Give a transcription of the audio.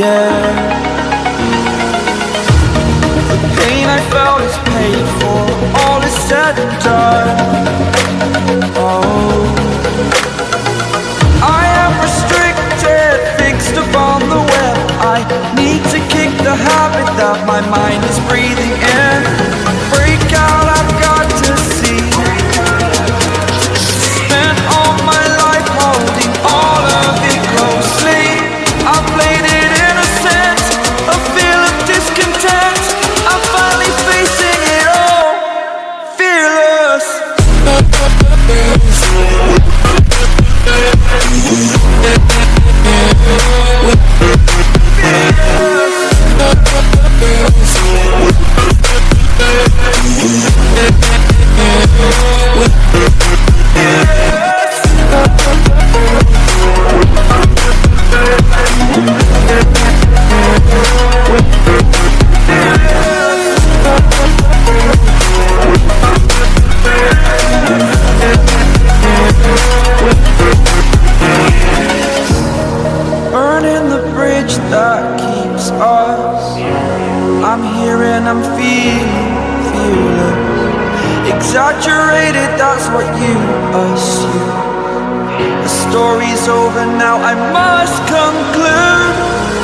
air. The pain I felt is paid for, all is said and done. Oh, I am restricted, fixed upon the web. I need to kick the habit that my mind is breathing in. Break out, I've got to see. Spent all my life holding all of it closely. I played it innocent, a feel of discontent. I'm finally facing it all, fearless. Burning the bridge that keeps us. I'm here and I'm feeling fearless. Exaggerated, that's what you assume. The story's over now, I must conclude.